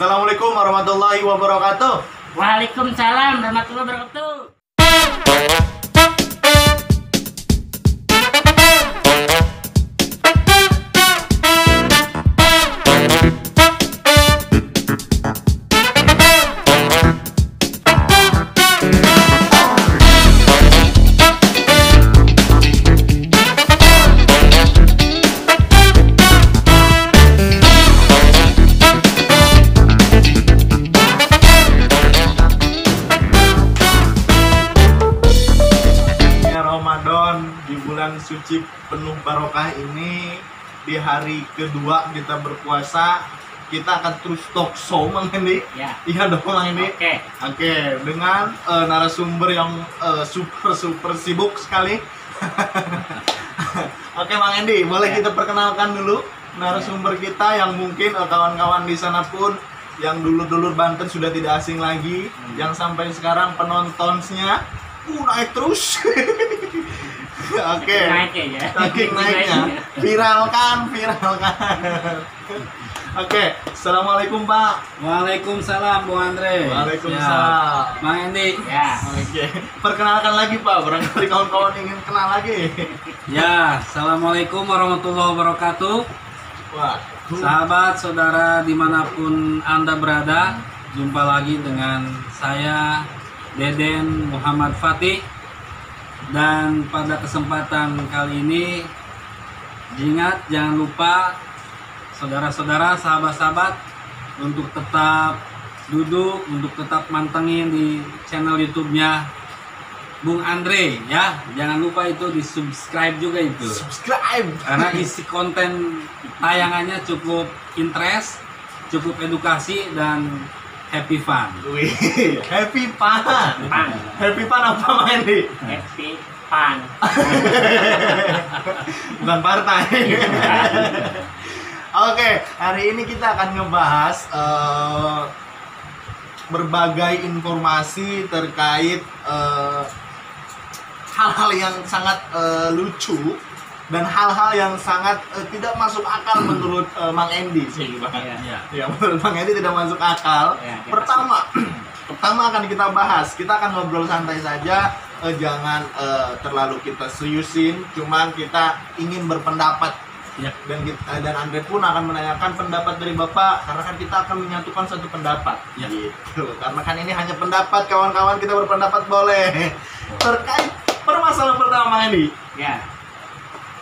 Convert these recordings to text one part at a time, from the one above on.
Assalamualaikum warahmatullahi wabarakatuh. Waalaikumsalam warahmatullahi wabarakatuh. Ramadan di bulan suci penuh barokah ini, di hari kedua kita berpuasa, kita akan terus talk show, Mang Hendi. Ya. Iya dong, Mang Hendi. Oke. Dengan narasumber yang super sibuk sekali. Oke, Mang Hendi, boleh kita perkenalkan dulu narasumber kita yang mungkin kawan-kawan di sana pun yang dulur-dulur Banten sudah tidak asing lagi, yang sampai sekarang penontonnya naik terus. Oke. Saking naiknya. Viralkan. Oke. Assalamualaikum, Pak. Waalaikumsalam, Bu Andre. Waalaikumsalam. Ya. Mang Endi. Ya. Oke. Perkenalkan lagi, Pak. Barangkali kawan-kawan ingin kenal lagi. Ya, Assalamualaikum warahmatullahi wabarakatuh. Wah. Sahabat, saudara dimanapun Anda berada, jumpa lagi dengan saya Deden Muhammad Fatih. Dan pada kesempatan kali ini, ingat jangan lupa saudara-saudara, sahabat-sahabat untuk tetap duduk, untuk tetap mantengin di channel YouTube-nya Bung Andre ya. Jangan lupa itu di-subscribe juga itu. Subscribe. Karena isi konten tayangannya cukup interest, cukup edukasi dan happy fun. Wih, happy fun. Happy fun apa, Mang Hendi? Happy Pan. Bukan partai. Oke, hari ini kita akan ngebahas berbagai informasi terkait hal-hal yang sangat lucu dan hal-hal yang sangat tidak masuk akal menurut Mang Endi sih, Bang. Ya, menurut Mang Endi tidak masuk akal. Ya, Pertama akan kita bahas, kita akan ngobrol santai saja, jangan terlalu kita seriusin, cuman kita ingin berpendapat. Ya. Dan Andre pun akan menanyakan pendapat dari Bapak, karena kan kita akan menyatukan satu pendapat. Ya. Gitu. Karena kan ini hanya pendapat, kawan-kawan, kita berpendapat boleh. Terkait permasalahan pertama, Mang Endi. Ya.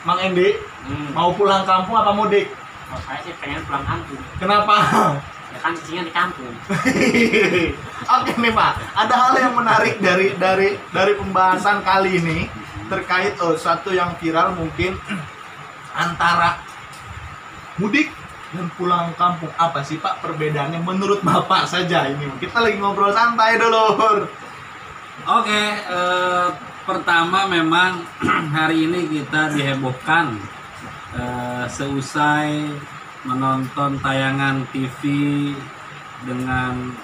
Mang Endi, mau pulang kampung apa mudik? Oh, saya sih pengen pulang kampung. Kenapa? Ya kan isinya di kampung. Oke nih, Pak, ada hal yang menarik dari pembahasan kali ini terkait satu yang viral mungkin antara mudik dan pulang kampung. Apa sih, Pak, perbedaannya menurut Bapak saja ini? Kita lagi ngobrol santai dulu. Oke, pertama memang hari ini kita dihebohkan seusai menonton tayangan TV dengan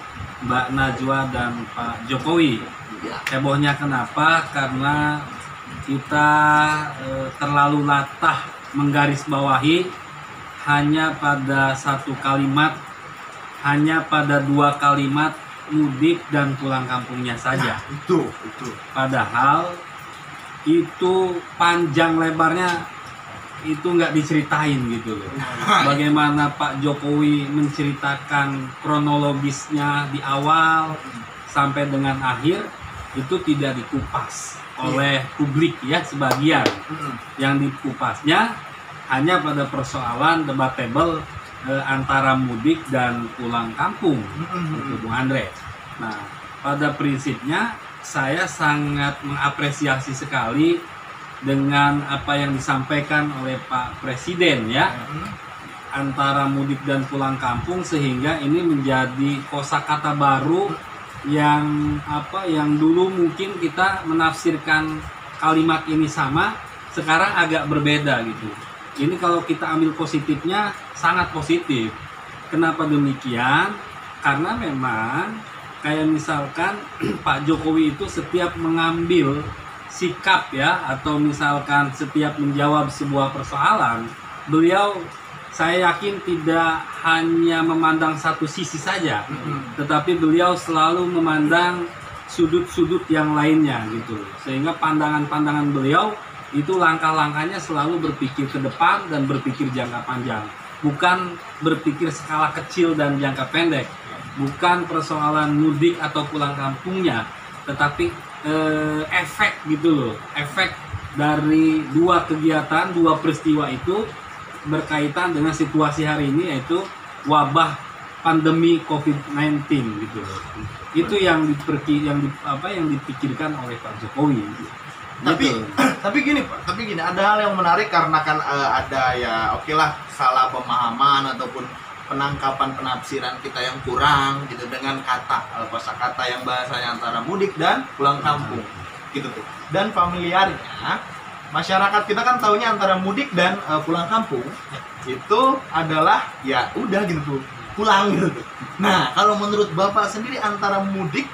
Mbak Najwa dan Pak Jokowi. Hebohnya kenapa? Karena kita terlalu latah menggarisbawahi hanya pada satu kalimat, hanya pada dua kalimat mudik dan pulang kampungnya saja. Itu. Padahal itu panjang lebarnya itu nggak diceritain gitu loh. Bagaimana Pak Jokowi menceritakan kronologisnya di awal sampai dengan akhir itu tidak dikupas oleh publik ya, sebagian. Yang dikupasnya hanya pada persoalan debatable antara mudik dan pulang kampung, itu Bung Andre. Nah, pada prinsipnya saya sangat mengapresiasi sekali dengan apa yang disampaikan oleh Pak Presiden ya, antara mudik dan pulang kampung, sehingga ini menjadi kosakata baru yang dulu mungkin kita menafsirkan kalimat ini sama, sekarang agak berbeda gitu. Ini kalau kita ambil positifnya sangat positif. Kenapa demikian? Karena memang kayak misalkan Pak Jokowi itu setiap mengambil sikap ya, atau misalkan setiap menjawab sebuah persoalan, beliau saya yakin tidak hanya memandang satu sisi saja, tetapi beliau selalu memandang sudut-sudut yang lainnya gitu. Sehingga pandangan-pandangan beliau itu langkah-langkahnya selalu berpikir ke depan dan berpikir jangka panjang. Bukan berpikir skala kecil dan jangka pendek. Bukan persoalan mudik atau pulang kampungnya, tetapi efek gitu loh. Efek dari dua kegiatan, dua peristiwa itu berkaitan dengan situasi hari ini, yaitu wabah pandemi COVID-19 gitu loh. Itu yang dipikirkan oleh Pak Jokowi. Tapi Gitu. tapi gini Pak, ada hal yang menarik karena kan ada ya oke lah salah pemahaman ataupun penangkapan penafsiran kita yang kurang gitu dengan kosakata yang bahasanya antara mudik dan pulang kampung gitu tuh. Dan familiarnya masyarakat kita kan taunya antara mudik dan pulang kampung itu adalah ya udah gitu tuh, pulang gitu tuh. Nah, kalau menurut Bapak sendiri antara mudik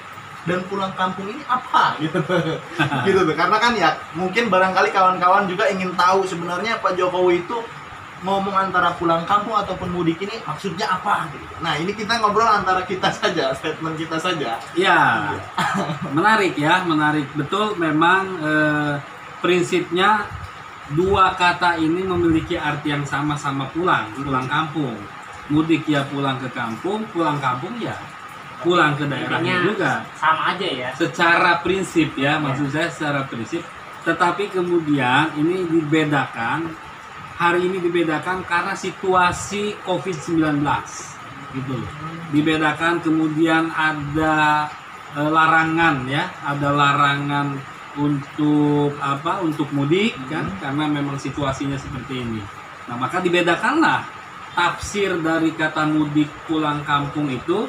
dan pulang kampung ini apa gitu tuh. Gitu tuh. Karena kan ya mungkin barangkali kawan-kawan juga ingin tahu sebenarnya Pak Jokowi itu ngomong antara pulang kampung ataupun mudik ini maksudnya apa gitu. Nah, ini kita ngobrol antara kita saja, statement kita saja. Ya, menarik ya, menarik. Betul, memang prinsipnya dua kata ini memiliki arti yang sama-sama pulang kampung. Mudik ya pulang ke kampung, pulang kampung ya pulang ke daerahnya Intinya juga. sama aja ya. Secara prinsip ya, maksud saya secara prinsip. Tetapi kemudian ini dibedakan, hari ini dibedakan karena situasi COVID-19 gitu loh. Dibedakan kemudian ada larangan ya, ada larangan untuk untuk mudik kan, karena memang situasinya seperti ini. Nah, maka dibedakanlah tafsir dari kata mudik pulang kampung itu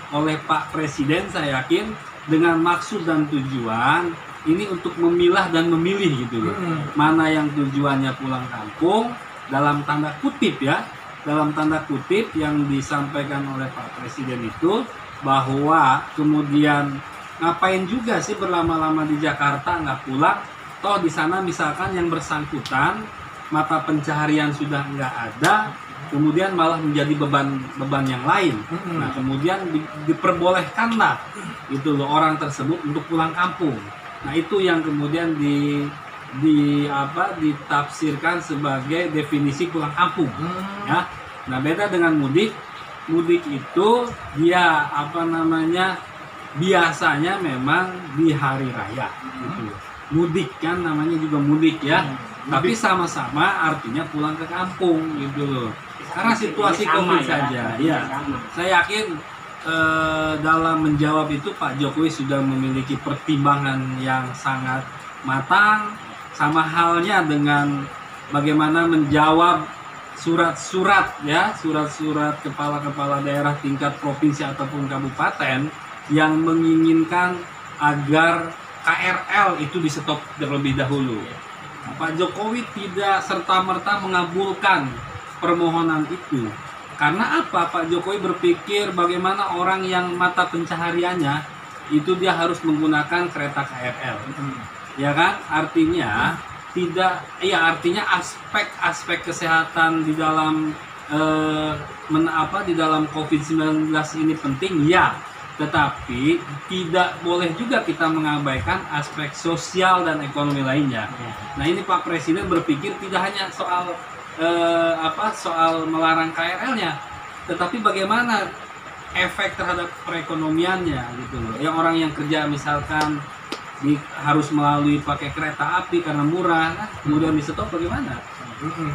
oleh Pak Presiden, saya yakin dengan maksud dan tujuan ini untuk memilah dan memilih gitu loh. Mana yang tujuannya pulang kampung dalam tanda kutip ya, dalam tanda kutip yang disampaikan oleh Pak Presiden itu bahwa kemudian ngapain juga sih berlama-lama di Jakarta nggak pulang, toh di sana misalkan yang bersangkutan mata pencaharian sudah nggak ada, kemudian malah menjadi beban yang lain. Nah, kemudian diperbolehkanlah itu loh orang tersebut untuk pulang kampung. Nah, itu yang kemudian ditafsirkan sebagai definisi pulang kampung ya. Nah, beda dengan mudik. Mudik itu dia biasanya memang di hari raya gitu. Mudik kan namanya juga mudik ya. Tapi sama-sama artinya pulang ke kampung gitu loh. Karena situasi Covid saja ya. Saya yakin dalam menjawab itu Pak Jokowi sudah memiliki pertimbangan yang sangat matang, sama halnya dengan bagaimana menjawab surat-surat kepala-kepala daerah tingkat provinsi ataupun kabupaten yang menginginkan agar KRL itu di stop terlebih dahulu. Pak Jokowi tidak serta-merta mengabulkan permohonan itu. Karena apa? Pak Jokowi berpikir bagaimana orang yang mata pencahariannya itu dia harus menggunakan kereta KRL. Ya kan? Artinya artinya aspek kesehatan di dalam di dalam COVID-19 ini penting ya. Tetapi tidak boleh juga kita mengabaikan aspek sosial dan ekonomi lainnya. Nah, ini Pak Presiden berpikir tidak hanya soal melarang KRL-nya, tetapi bagaimana efek terhadap perekonomiannya gitu loh. Yang orang yang kerja misalkan harus melalui pakai kereta api karena murah, kemudian di stop bagaimana?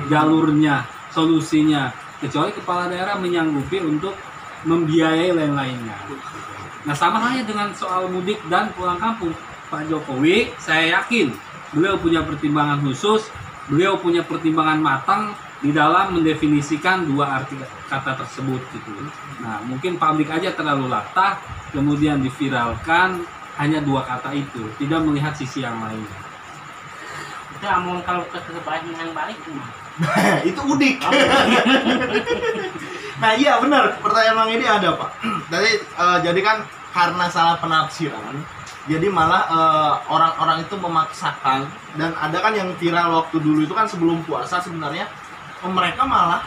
Jalurnya, solusinya, kecuali kepala daerah menyanggupi untuk membiayai lain-lainnya. Nah, sama halnya dengan soal mudik dan pulang kampung. Pak Jokowi, saya yakin beliau punya pertimbangan khusus, beliau punya pertimbangan matang di dalam mendefinisikan dua arti kata tersebut gitu. Nah, mungkin publik aja terlalu latah, kemudian diviralkan hanya dua kata itu, tidak melihat sisi yang lain. Itu amun kalau ke yang balik gimana? Itu udik. Nah, iya benar, pertanyaan Bang ini ada Pak. Jadi kan karena salah penafsiran, jadi malah orang-orang itu memaksakan, dan ada kan yang viral waktu dulu itu kan sebelum puasa sebenarnya mereka malah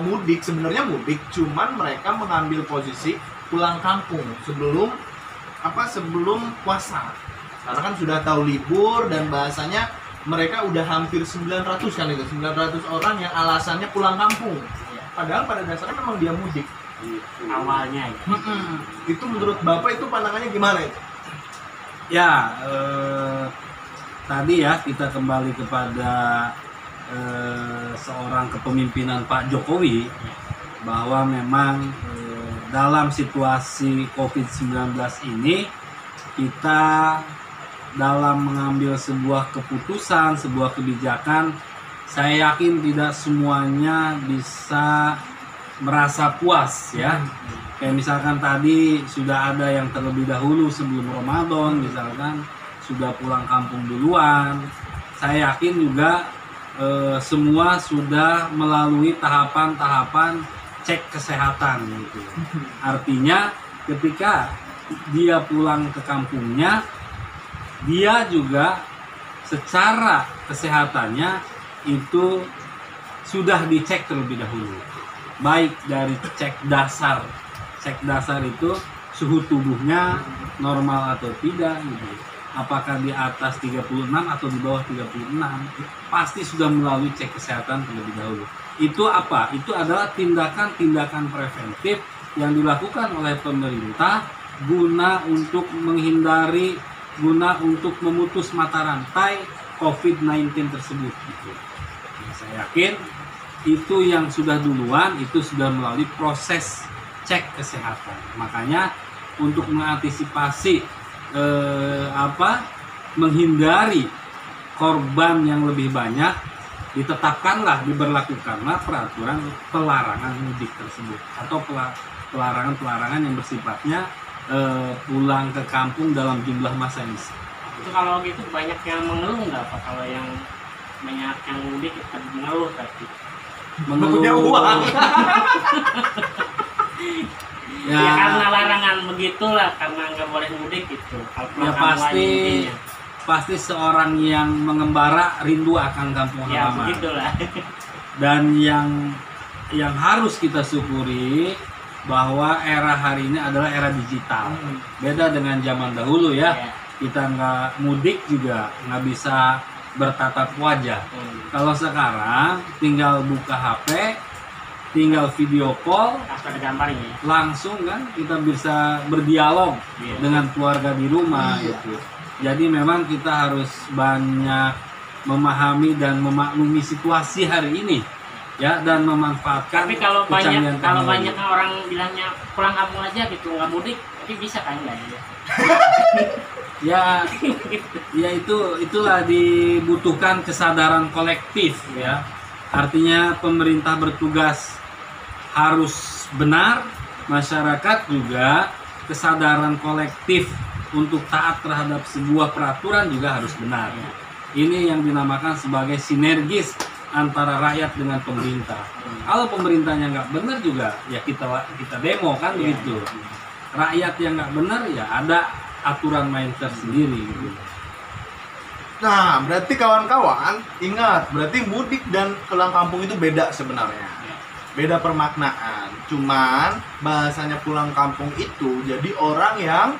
mudik, sebenarnya mudik, cuman mereka mengambil posisi pulang kampung sebelum puasa. Karena kan sudah tahu libur dan bahasanya mereka udah hampir 900 kan itu, 900 orang yang alasannya pulang kampung. Padahal pada dasarnya memang dia mudik. Awalnya ya. Itu menurut Bapak itu pandangannya gimana itu? Ya, tadi ya kita kembali kepada seorang kepemimpinan Pak Jokowi, bahwa memang dalam situasi COVID-19 ini kita dalam mengambil sebuah keputusan, sebuah kebijakan, saya yakin tidak semuanya bisa merasa puas ya. Kayak misalkan tadi sudah ada yang terlebih dahulu sebelum Ramadan, misalkan sudah pulang kampung duluan. Saya yakin juga semua sudah melalui tahapan-tahapan cek kesehatan gitu. Artinya ketika dia pulang ke kampungnya, dia juga secara kesehatannya itu sudah dicek terlebih dahulu. Baik dari cek dasar. Cek dasar itu suhu tubuhnya normal atau tidak gitu. Apakah di atas 36 atau di bawah 36, pasti sudah melalui cek kesehatan terlebih dahulu. Itu apa? Itu adalah tindakan-tindakan preventif yang dilakukan oleh pemerintah guna untuk menghindari, guna untuk memutus mata rantai COVID-19 tersebut gitu. Nah, saya yakin itu yang sudah duluan itu sudah melalui proses cek kesehatan. Makanya untuk mengantisipasi menghindari korban yang lebih banyak, diberlakukanlah peraturan pelarangan mudik tersebut atau pelarangan yang bersifatnya pulang ke kampung dalam jumlah massa yang besar. Itu kalau gitu banyak yang mengeluh nggak Pak? Kalau yang banyak yang mudik kita mengeluh tapi Punya uang. ya karena larangan begitulah, karena nggak boleh mudik gitu. Kalau Ya pasti seorang yang mengembara rindu akan kampung ya halaman. begitulah. Dan yang harus kita syukuri bahwa era hari ini adalah era digital. Beda dengan zaman dahulu ya. Kita nggak mudik juga nggak bisa bertatap wajah. Kalau sekarang tinggal buka HP, tinggal video call, Ada gambarnya. langsung kan kita bisa berdialog dengan keluarga di rumah gitu. Jadi memang kita harus banyak memahami dan memaklumi situasi hari ini ya, dan memanfaatkan. Tapi kalau banyak teknologi. orang bilangnya pulang kampung aja gitu, nggak mudik, tapi bisa kan nggak ya? Ya itulah dibutuhkan kesadaran kolektif ya. Artinya pemerintah bertugas harus benar, masyarakat juga kesadaran kolektif untuk taat terhadap sebuah peraturan juga harus benar. Ini yang dinamakan sebagai sinergis antara rakyat dengan pemerintah. Kalau pemerintahnya nggak benar juga ya kita demo kan begitu. Rakyat yang nggak benar ya ada aturan main tersendiri gitu. Nah, berarti kawan-kawan ingat, berarti mudik dan pulang kampung itu beda sebenarnya. Beda permaknaan. Cuman bahasanya pulang kampung itu jadi orang yang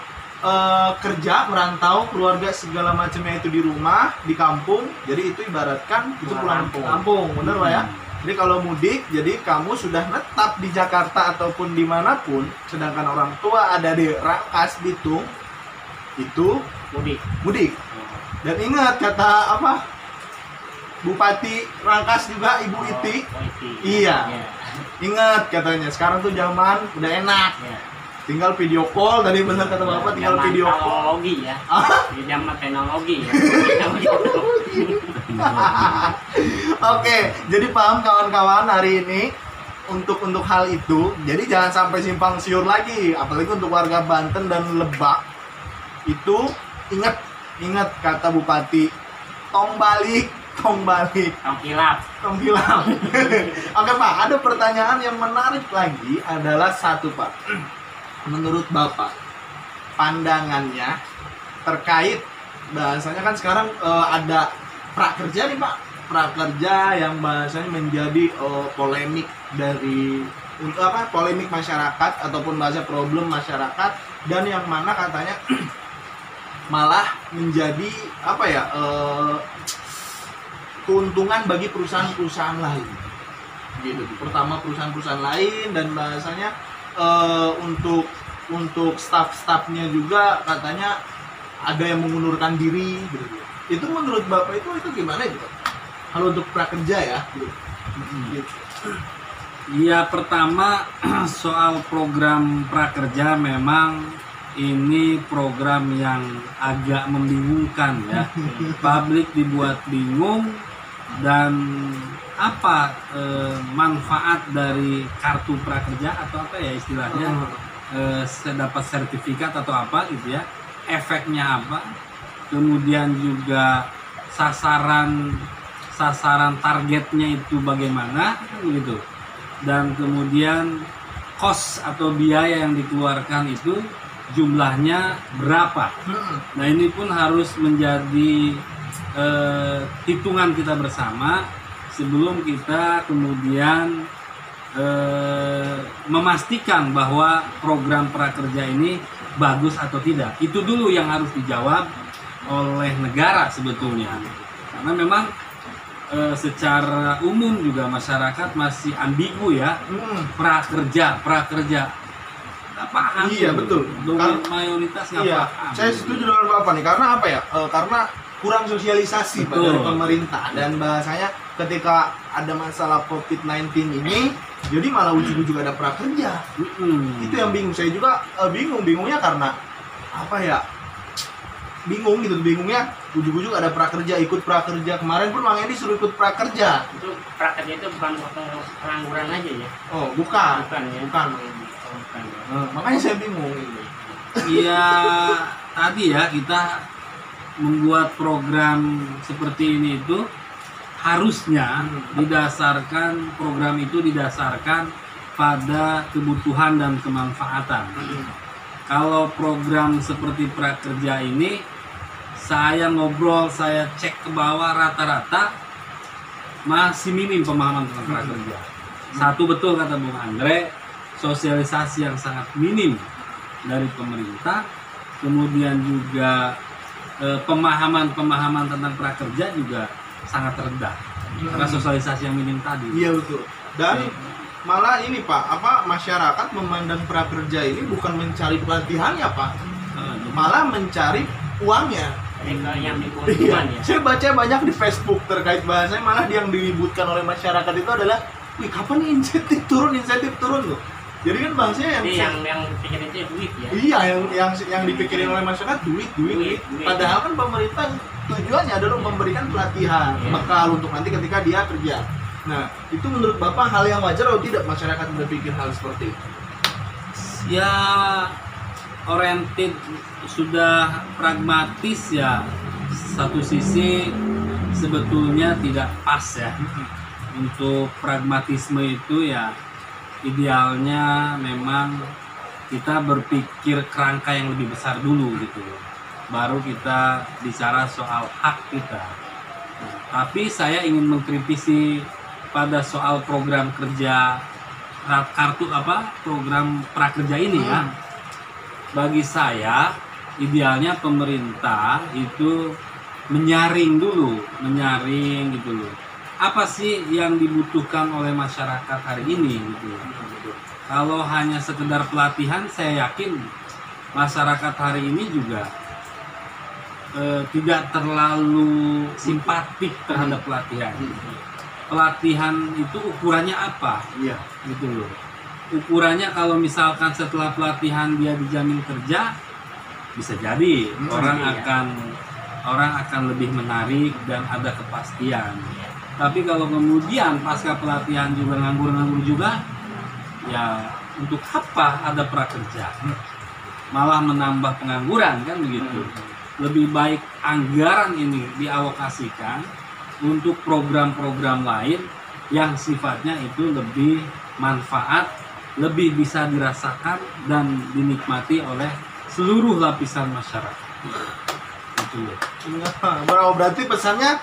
kerja, merantau, keluarga segala macamnya itu di rumah, di kampung. Jadi itu ibaratkan itu pulang kampung, bener Pak ya? Jadi kalau mudik, jadi kamu sudah netap di Jakarta ataupun dimanapun, sedangkan orang tua ada di Rangkas, Bitung, itu mudik. Dan ingat kata apa? Bupati Rangkas juga Ibu Iti. Iya. Ingat katanya sekarang tuh zaman udah enak. Tinggal video call, tadi benar kata Bapak, tinggal video call. Teknologi ya. Di zaman teknologi ya. Oke, jadi paham kawan-kawan hari ini untuk hal itu. Jadi jangan sampai simpang siur lagi, apalagi untuk warga Banten dan Lebak. Itu ingat kata Bupati, tong balik. Tong kilap. Oke Pak, ada pertanyaan yang menarik lagi adalah satu Pak. Menurut Bapak, pandangannya terkait bahasanya kan sekarang ada prakerja nih Pak. prakerja yang bahasanya menjadi polemik dari untuk polemik masyarakat ataupun bahasa problem masyarakat, dan yang mana katanya malah menjadi keuntungan bagi perusahaan-perusahaan lain gitu. Pertama perusahaan-perusahaan lain, dan bahasanya untuk staff-staffnya juga katanya ada yang mengundurkan diri gitu. Itu menurut Bapak itu gimana gitu? Kalau untuk prakerja ya gitu. Ya, pertama soal program prakerja, memang ini program yang agak membingungkan ya. Publik dibuat bingung, dan apa manfaat dari kartu prakerja atau apa ya istilahnya, dapat sertifikat atau apa gitu ya, efeknya apa, kemudian juga sasaran targetnya itu bagaimana gitu, dan kemudian cost atau biaya yang dikeluarkan itu jumlahnya berapa. Nah, ini pun harus menjadi hitungan kita bersama sebelum kita kemudian memastikan bahwa program prakerja ini bagus atau tidak. Itu dulu yang harus dijawab oleh negara sebetulnya, karena memang secara umum juga masyarakat masih ambigu ya. Prakerja nggak paham. Iya betul. Mayoritas nggak paham. Saya setuju dengan Bapak nih, karena apa ya? Karena kurang sosialisasi Pak, dari pemerintah, dan bahasanya ketika ada masalah COVID-19 ini, jadi malah ujuk-ujuk ada prakerja. Itu yang bingung. Saya juga bingungnya karena apa ya? Bingungnya ujuk-ujuk ada prakerja, ikut prakerja. Kemarin pun Bang Edi suruh ikut prakerja. Itu prakerja itu bukan pengangguran aja ya? Oh, bukan. Bukan ya? Bukan. Makanya saya bingung ini. Iya, tadi ya kita membuat program seperti ini itu harusnya program itu didasarkan pada kebutuhan dan kemanfaatan. Kalau program seperti prakerja ini, saya ngobrol, saya cek ke bawah, rata-rata masih minim pemahaman tentang prakerja. Satu, betul kata Bung Andre, sosialisasi yang sangat minim dari pemerintah, kemudian juga pemahaman tentang prakerja juga sangat rendah karena sosialisasi yang minim tadi. Iya betul. Dan malah ini Pak, masyarakat memandang prakerja ini bukan mencari pelatihannya Pak, malah mencari uangnya. Yang keuntungan ya. Saya baca banyak di Facebook terkait bahasanya, malah yang diributkan oleh masyarakat itu adalah, wih kapan insentif turun loh. Jadi kan bahasanya yang dipikirin itu duit ya. Iya, yang dipikirin oleh masyarakat duit. Padahal kan pemerintah tujuannya adalah memberikan pelatihan, bekal untuk nanti ketika dia kerja. Nah, itu menurut Bapak hal yang wajar atau tidak masyarakat berpikir hal seperti itu? Ya, oriented, sudah pragmatis ya. Satu sisi sebetulnya tidak pas ya. Untuk pragmatisme itu ya idealnya memang kita berpikir kerangka yang lebih besar dulu gitu, baru kita bicara soal hak kita. Tapi saya ingin mengkritisi pada soal program kerja program prakerja ini ya. Bagi saya idealnya pemerintah itu menyaring gitu loh. Apa sih yang dibutuhkan oleh masyarakat hari ini gitu. Kalau hanya sekedar pelatihan, saya yakin masyarakat hari ini juga tidak terlalu simpatik terhadap pelatihan. Pelatihan itu ukurannya apa? Iya. Gitu loh. Ukurannya kalau misalkan setelah pelatihan dia dijamin kerja, bisa jadi orang akan lebih menarik dan ada kepastian. Tapi kalau kemudian pasca pelatihan juga nganggur juga, ya untuk apa ada prakerja? Malah menambah pengangguran kan begitu. Lebih baik anggaran ini dialokasikan untuk program-program lain yang sifatnya itu lebih manfaat, lebih bisa dirasakan dan dinikmati oleh seluruh lapisan masyarakat. Itu. Berarti pesannya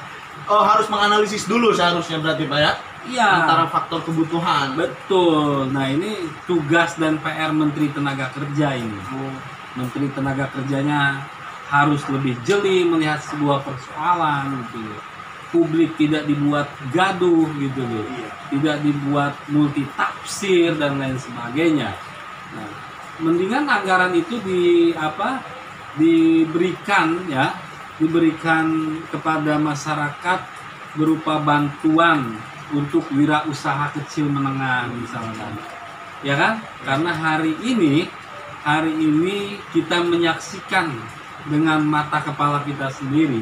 harus menganalisis dulu seharusnya berarti Pak ya? Iya. Antara faktor kebutuhan. Betul. Nah, ini tugas dan PR Menteri Tenaga Kerja ini. Menteri Tenaga Kerjanya harus lebih jeli melihat sebuah persoalan gitu loh. Publik tidak dibuat gaduh gitu loh. Iya. Tidak dibuat multitafsir dan lain sebagainya. Nah, mendingan anggaran itu diberikan kepada masyarakat berupa bantuan untuk wirausaha kecil menengah misalkan. Ya kan? Karena hari ini kita menyaksikan dengan mata kepala kita sendiri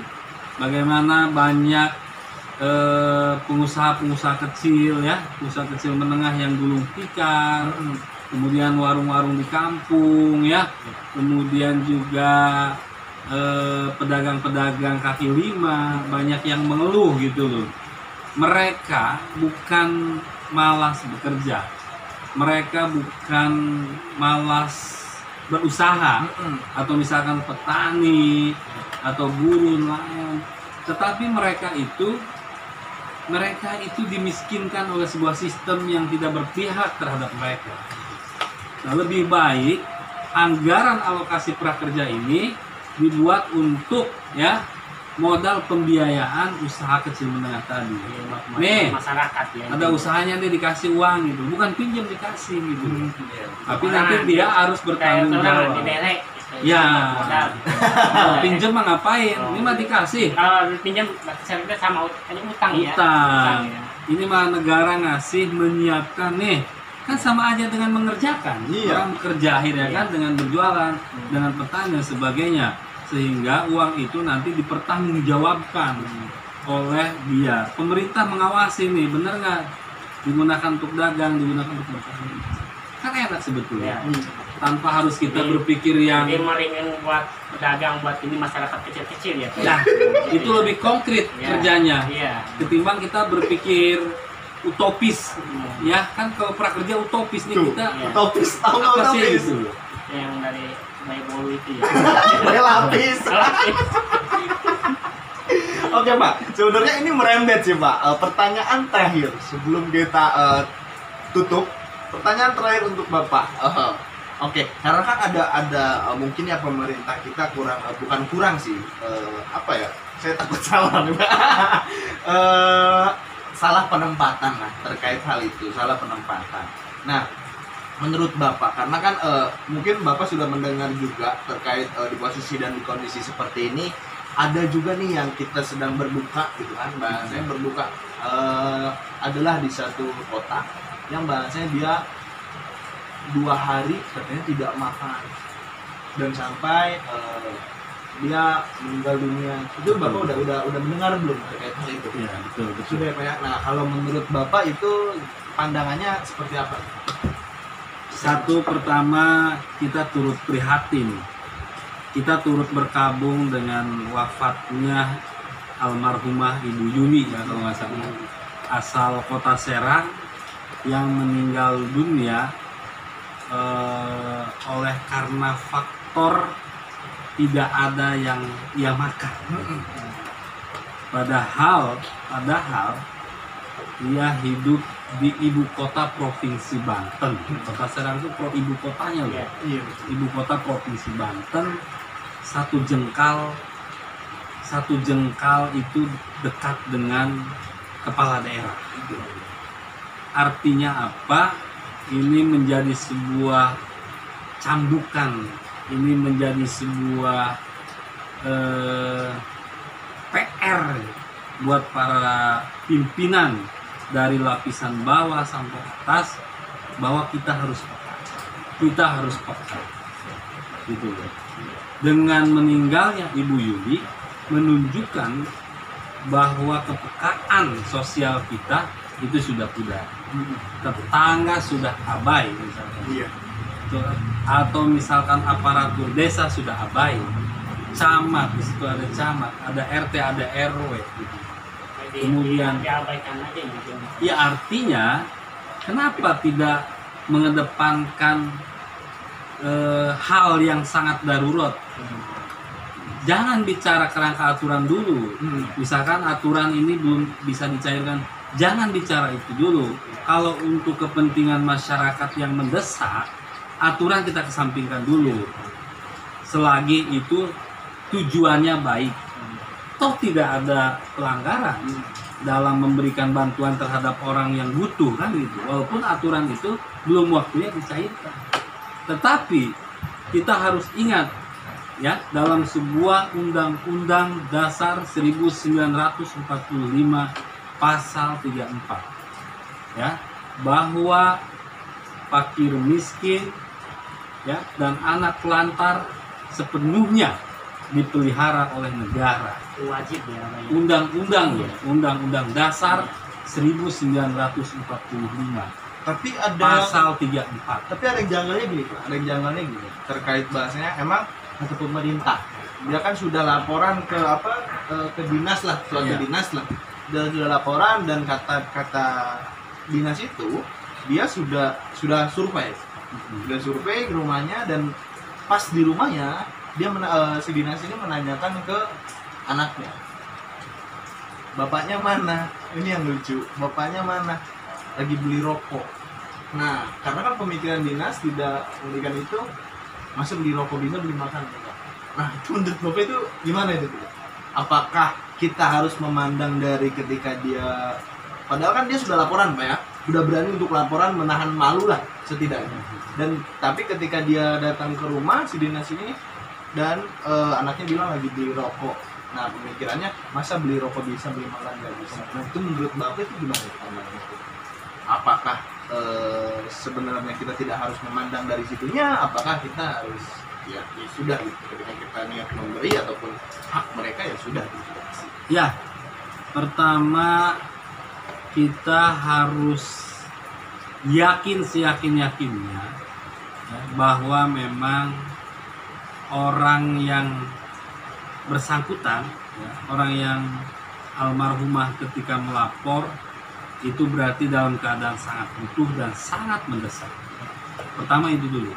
bagaimana banyak pengusaha-pengusaha kecil ya, pengusaha kecil menengah yang gulung tikar, kemudian warung-warung di kampung ya, kemudian juga pedagang-pedagang kaki lima banyak yang mengeluh gitu loh. Mereka bukan malas bekerja, mereka bukan malas berusaha atau misalkan petani atau buruh nelayan, tetapi mereka itu dimiskinkan oleh sebuah sistem yang tidak berpihak terhadap mereka. Nah, lebih baik anggaran alokasi prakerja ini dibuat untuk ya modal pembiayaan usaha kecil menengah tadi. Nih, masyarakat ya. ada usahanya dia dikasih uang gitu, bukan pinjam dikasih gitu. Tapi nanti dia harus bertanggung jawab. Ya, pinjam mah ngapain? Ini mah dikasih. Kalau pinjam servisnya sama utang ya. Utang. Ya. Ini mah negara ngasih menyiapkan nih. Kan sama aja dengan mengerjakan. Orang bekerja akhirnya kan dengan berjualan, dengan petani dan sebagainya. Sehingga uang itu nanti dipertanggungjawabkan oleh dia. Pemerintah mengawasi nih, bener nggak digunakan untuk dagang, digunakan untuk bertani. Kan enak sebetulnya. Tanpa harus kita berpikir yang jadi meringan buat pedagang, buat ini masyarakat kecil-kecil ya. nah, itu lebih konkret kerjanya. Ketimbang kita berpikir utopis. Ya, kan kalau prakerja utopis nih kita. Utopis, tahu nggak Apa sih utopis? itu? Yang dari Bible itu ya. Lapis. Oke Pak, sebenarnya ini merembet sih Pak. Pertanyaan terakhir sebelum kita tutup. Pertanyaan terakhir untuk Bapak. Oke, karena kan ada mungkin ya pemerintah kita bukan kurang sih. Apa ya? Saya takut salah nih Pak. Salah penempatan lah terkait hal itu, salah penempatan. Nah, menurut Bapak, karena kan mungkin Bapak sudah mendengar juga terkait di posisi dan di kondisi seperti ini, ada juga nih yang kita sedang berduka gitu kan, bahasanya berduka adalah di satu kota yang bahasanya dia 2 hari katanya tidak makan dan sampai dia meninggal dunia. Itu Bapak udah mendengar belum terkait hal itu? Iya, betul. Sudah ya Pak ya. Nah, kalau menurut Bapak itu pandangannya seperti apa? Satu, pertama kita turut prihatin, kita turut berkabung dengan wafatnya almarhumah Ibu Yuni ya kalau nggak salah, asal kota Serang yang meninggal dunia oleh karena faktor tidak ada yang ia makan. Padahal ia hidup di ibu kota provinsi Banten. Kota Serang itu ibu kotanya loh. Iya. Ibu kota provinsi Banten. Satu jengkal itu dekat dengan kepala daerah. Artinya apa? Ini menjadi sebuah cambukan. Ini menjadi sebuah PR buat para pimpinan dari lapisan bawah sampai atas bahwa kita harus peka gitu loh. Dengan meninggalnya Ibu Yuli menunjukkan bahwa kepekaan sosial kita itu sudah pudar. Tetangga sudah abai misalkan. Iya. Atau misalkan aparatur desa sudah abai. Camat, di situ ada camat, ada RT, ada RW gitu. Kemudian diabaikan aja gitu. Ya artinya kenapa tidak mengedepankan hal yang sangat darurat jangan bicara kerangka aturan dulu. Misalkan aturan ini belum bisa dicairkan, jangan bicara itu dulu. Kalau untuk kepentingan masyarakat yang mendesak, aturan kita kesampingkan dulu. Selagi itu tujuannya baik, toh tidak ada pelanggaran dalam memberikan bantuan terhadap orang yang butuh, kan gitu. Walaupun aturan itu belum waktunya dicairkan, tetapi kita harus ingat ya, dalam sebuah Undang-Undang Dasar 1945 pasal 34 ya, bahwa fakir miskin ya dan anak telantar sepenuhnya dipelihara oleh negara. Wajib ya, Pak, ya. Undang-Undang Dasar 1945 Tapi ada pasal 34. Tapi ada yang janggalnya gini, Pak. Ada yang janggalnya gini. Terkait bahasanya emang ke pemerintah. Dia kan sudah laporan ke ke dinas lah, suatu Iya. dinas lah. Dan sudah laporan dan kata dinas itu dia sudah survei. Sudah survei ke rumahnya, dan pas di rumahnya dia si dinas ini menanyakan ke anaknya. Bapaknya mana? Ini yang lucu. Bapaknya mana? Lagi beli rokok. Nah, karena kan pemikiran dinas tidak memberikan itu, masa beli rokok bisa beli makan. Nah, itu menurut Bapak itu gimana itu? Apakah kita harus memandang dari ketika dia, padahal kan dia sudah laporan, Pak ya, sudah berani untuk laporan, menahan malu lah setidaknya. Dan tapi ketika dia datang ke rumah si dinas ini dan anaknya bilang lagi beli rokok. Nah, pemikirannya masa beli rokok bisa, beli makan nggak bisa. Nah, itu menurut Bapak itu gimana? Apakah sebenarnya kita tidak harus memandang dari situnya? Apakah kita harus ya sudah gitu, ketika kita niat memberi ataupun hak mereka ya sudah gitu. Ya, pertama kita harus yakin seyakin-yakinnya ya, bahwa memang orang yang bersangkutan, ya, orang yang almarhumah ketika melapor itu berarti dalam keadaan sangat butuh dan sangat mendesak. Pertama itu dulu.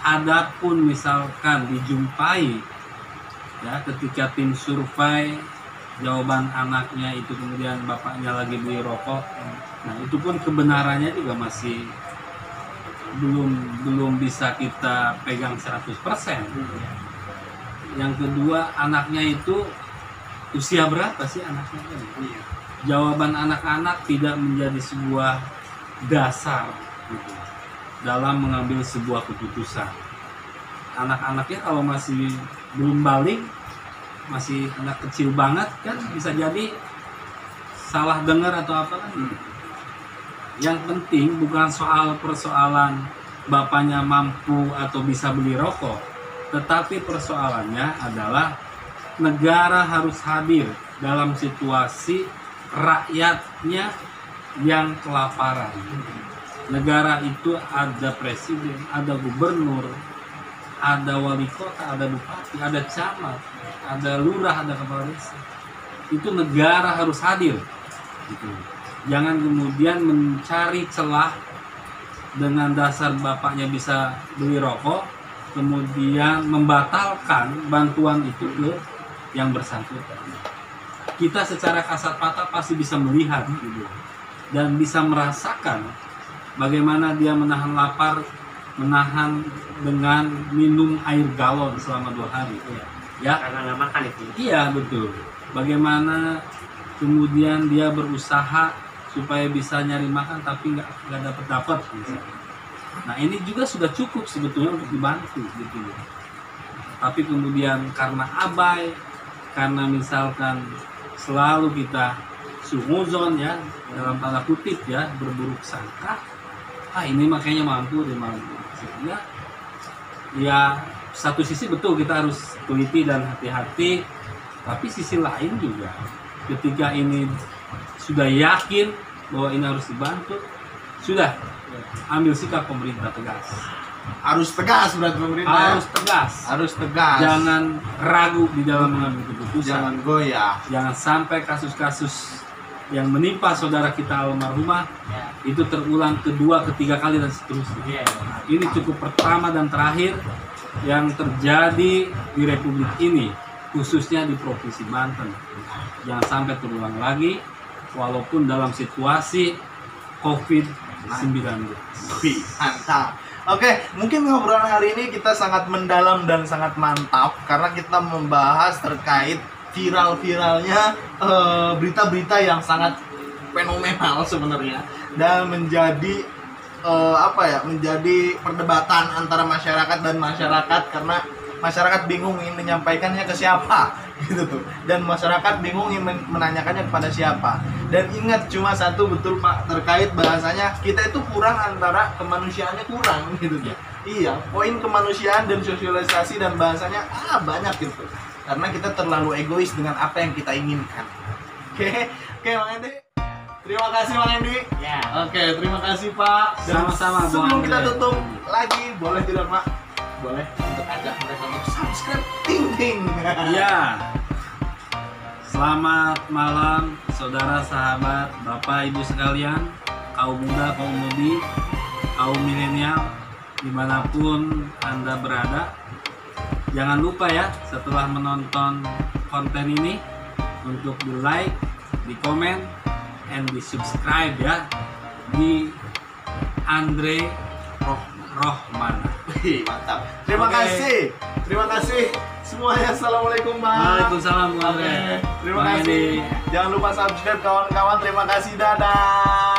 Adapun misalkan dijumpai ya ketika tim survei jawaban anaknya itu kemudian bapaknya lagi beli rokok, nah itu pun kebenarannya juga masih belum bisa kita pegang 100%. Yang kedua, anaknya itu usia berapa sih anaknya? Jawaban anak-anak tidak menjadi sebuah dasar gitu, dalam mengambil sebuah keputusan. Anak-anaknya kalau masih belum balik, masih anak kecil banget kan, bisa jadi salah dengar atau apa kan. Yang penting bukan persoalan bapaknya mampu atau bisa beli rokok, tetapi persoalannya adalah negara harus hadir dalam situasi rakyatnya yang kelaparan. Negara itu ada presiden, ada gubernur, ada wali kota, ada bupati, ada camat, ada lurah, ada kepala desa. Itu negara harus hadir. Gitu. Jangan kemudian mencari celah dengan dasar bapaknya bisa beli rokok, kemudian membatalkan bantuan itu ke yang bersangkutan. Kita secara kasat mata pasti bisa melihat gitu, dan bisa merasakan bagaimana dia menahan lapar, menahan dengan minum air galon selama 2 hari. Ya, Karena nggak makan itu. iya betul. Bagaimana kemudian dia berusaha supaya bisa nyari makan tapi nggak dapat misalnya. Nah ini juga sudah cukup sebetulnya untuk dibantu gitu. Tapi kemudian karena abai, karena misalkan selalu kita suzon ya, dalam tanda kutip ya, berburuk sangka, ini makanya mampu dia mampu. Sehingga ya satu sisi betul kita harus teliti dan hati-hati, tapi sisi lain juga ketika ini sudah yakin bahwa ini harus dibantu, sudah ambil sikap pemerintah tegas. Harus tegas berarti pemerintah. Harus tegas. Jangan ragu di dalam mengambil keputusan. Jangan goyah. Jangan sampai kasus-kasus yang menimpa saudara kita almarhumah itu terulang kedua, ketiga kali dan seterusnya. Ini cukup pertama dan terakhir yang terjadi di Republik ini, khususnya di Provinsi Banten. Jangan sampai terulang lagi, walaupun dalam situasi COVID-19. Wih, mantap. Oke, mungkin ngobrolan hari ini kita sangat mendalam dan sangat mantap karena kita membahas terkait viral-viralnya berita-berita yang sangat fenomenal sebenarnya dan menjadi menjadi perdebatan antara masyarakat dan masyarakat karena masyarakat bingung ingin menyampaikannya ke siapa gitu tuh, dan masyarakat bingung ingin menanyakannya kepada siapa. Dan ingat cuma satu, betul Pak, terkait bahasanya kita itu kurang, antara kemanusiaannya kurang gitu ya. Iya, poin kemanusiaan dan sosialisasi dan bahasanya banyak gitu, karena kita terlalu egois dengan apa yang kita inginkan. Oke, Bang Endi, terima kasih Bang Endi. Ya. Oke, terima kasih Pak. Dan Sama-sama, Bang sebelum kita Andre. tutup lagi, boleh tidak Pak? Boleh untuk ajak mereka untuk subscribe, ting. Ya, selamat malam saudara, sahabat, bapak, ibu sekalian, kaum muda, kaum mudi, kaum milenial, dimanapun Anda berada. Jangan lupa ya, setelah menonton konten ini, untuk di like, di komen, and di subscribe ya, di Andre Rohmana. Wih, mantap. Terima Oke. kasih. Terima kasih semuanya. Assalamualaikum Pak. Waalaikumsalam, Bang Oke, Andre. terima Bang kasih. Edi. Jangan lupa subscribe kawan-kawan. Terima kasih. Dadah.